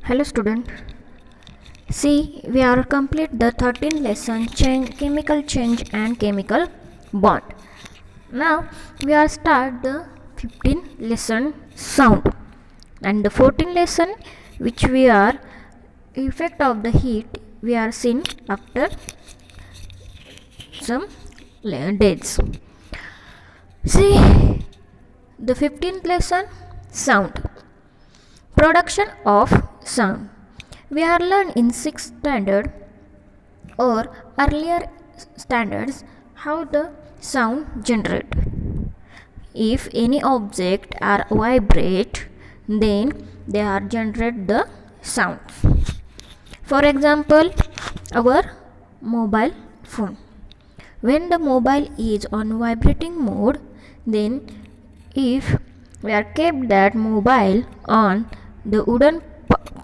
Hello student. See, we are complete the 13th lesson chemical change and chemical bond. Now we are start the 15th lesson sound and the 14th lesson which we are effect of the heat we are seen after some days. See the 15th lesson sound. Production of sound. We are learned in 6th standard or earlier standards how the sound generate. If any object are vibrate, then they are generate the sound. For example, our mobile phone. When the mobile is on vibrating mode, then if we are kept that mobile on the wooden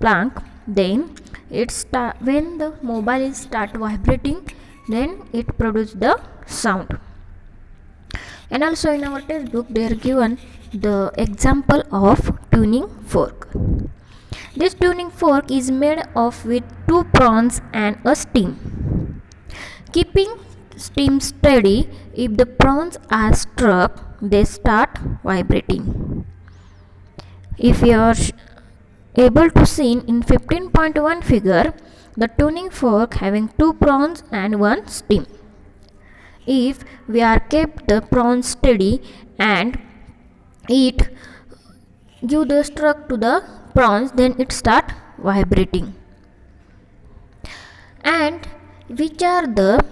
plank, then when the mobile is start vibrating, then it produce the sound. And also in our textbook they are given the example of tuning fork. This tuning fork is made of with two prongs and a stem. Keeping stem steady, if the prongs are struck, they start vibrating. If you are able to see in 15.1 figure, the tuning fork having two prongs and one stem. If we are kept the prongs steady and it give the struck to the prongs, then it start vibrating. And which are the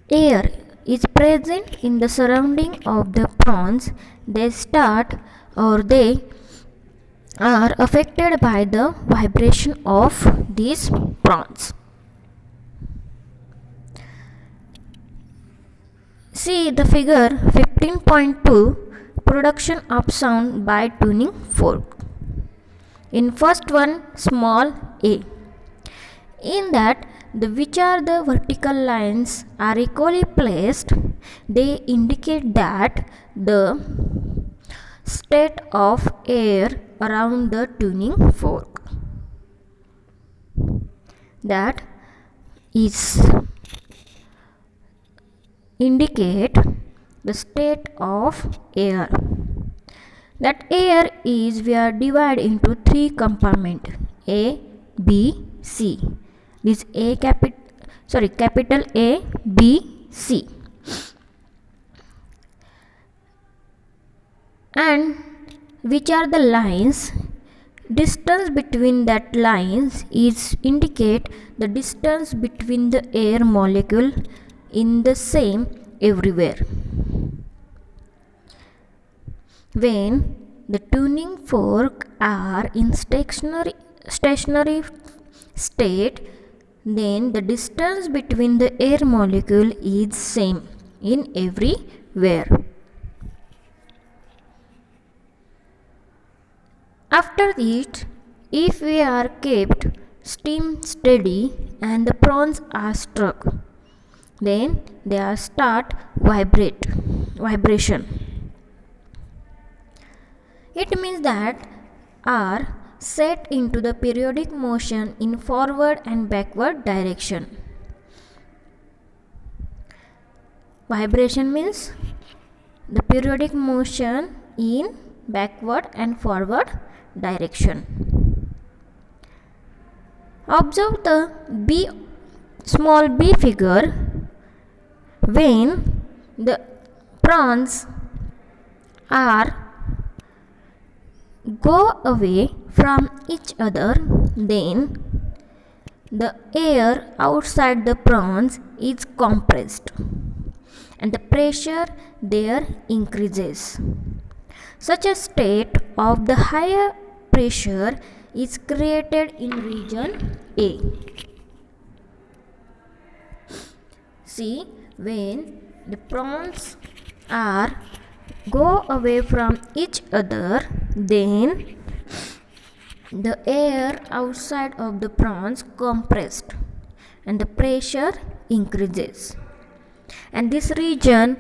air is present in the surrounding of the prongs, they start or they are affected by the vibration of these prongs. See the figure 15.2, production of sound by tuning fork. In first one, small a. In that, which are the vertical lines are equally placed, they indicate that the state of air around the tuning fork. That is indicate the state of air. That air is we are divided into three compartments A, B, C. This capital A, B, C. And which are the lines? Distance between that lines is indicate the distance between the air molecule in the same everywhere. When the tuning fork are in stationary state, then the distance between the air molecule is same in everywhere. After it, if we are kept stem steady and the prongs are struck, then they are start vibration. It means that are set into the periodic motion in forward and backward direction. Vibration means the periodic motion in backward and forward direction. Observe the small b figure. When the prongs are go away from each other, then the air outside the prongs is compressed and the pressure there increases. Such a state of the higher pressure is created in region A. See, when the prongs are go away from each other, then the air outside of the prongs compressed and the pressure increases. And this region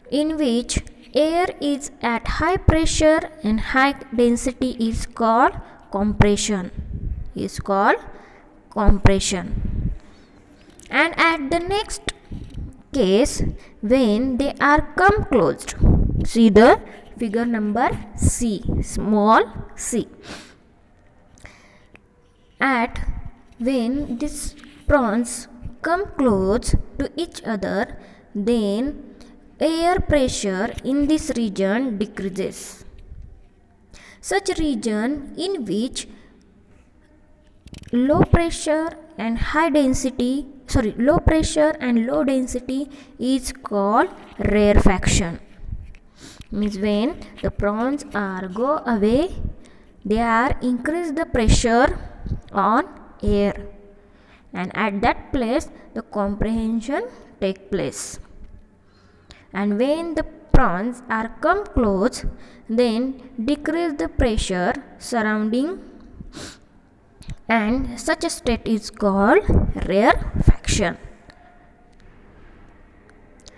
in which air is at high pressure and high density is called compression, is called compression. And at the next case, when they are come closed, see the figure number C, small c. At when these prawns come close to each other, then air pressure in this region decreases. Such region in which low pressure and low pressure and low density is called rarefaction. Means when the prawns are go away, they are increase the pressure on air, and at that place the compression take place. And when the prawns are come close, then decrease the pressure surrounding, and such a state is called rarefaction.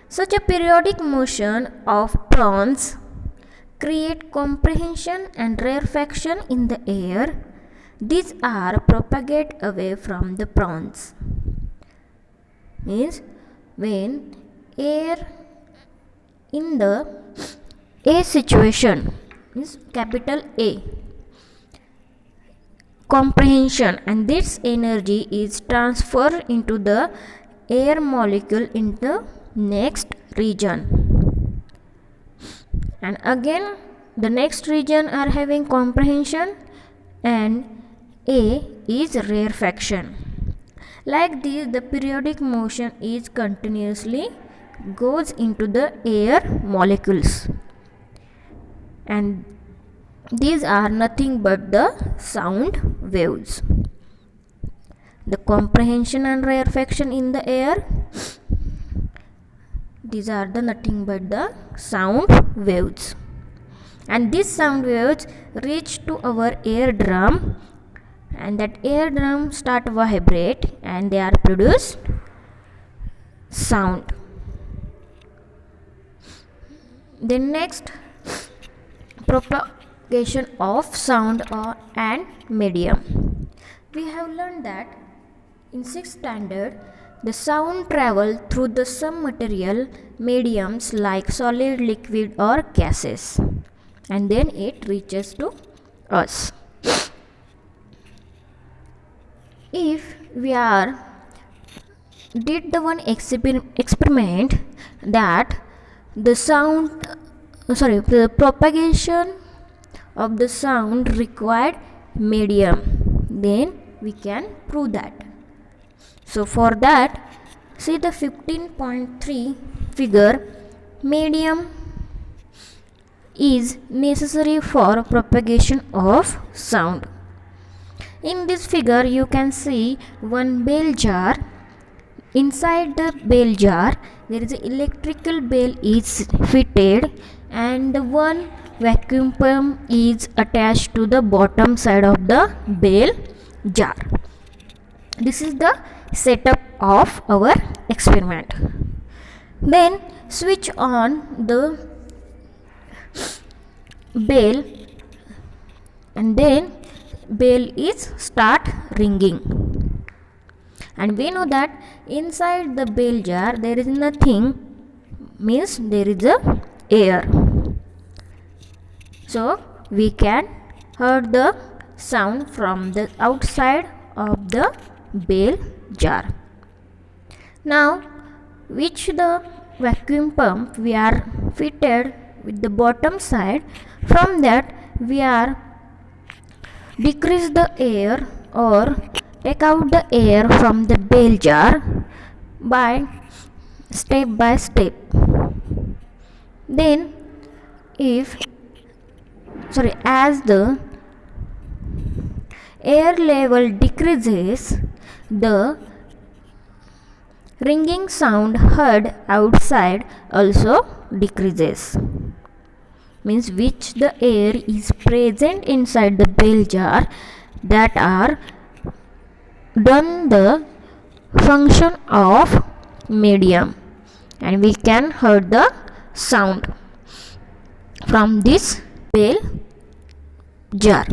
Such a periodic motion of prawns create compression and rarefaction in the air. These are propagate away from the prawns. Means when air in the A situation, means capital A, compression, and this energy is transferred into the air molecule in the next region, and again the next region are having compression and A is rarefaction. Like this, the periodic motion is continuously goes into the air molecules, and these are nothing but the sound waves. The compression and rarefaction in the air, these are the nothing but the sound waves, and these sound waves reach to our eardrum, and that eardrum start vibrate, and they are produced sound. The next, propagation of sound and medium. We have learned that in 6th standard, the sound travel through the some material mediums like solid, liquid or gases, and then it reaches to us. If we did the one experiment that the propagation of the sound required medium, then we can prove that. So for that, see the 15.3 figure, medium is necessary for propagation of sound. In this figure you can see one bell jar. Inside the bell jar there is an electrical bell is fitted, and the one vacuum pump is attached to the bottom side of the bell jar. This is the setup of our experiment. Then switch on the bell, and then bell is start ringing, and we know that inside the bell jar there is nothing, means there is a air, so we can hear the sound from the outside of the bell jar. Now which the vacuum pump we are fitted with the bottom side, from that we are decrease the air or take out the air from the bell jar by step. Then as the air level decreases, the ringing sound heard outside also decreases, means which the air is present inside the bell jar that are done the function of medium, and we can hear the sound from this bell jar.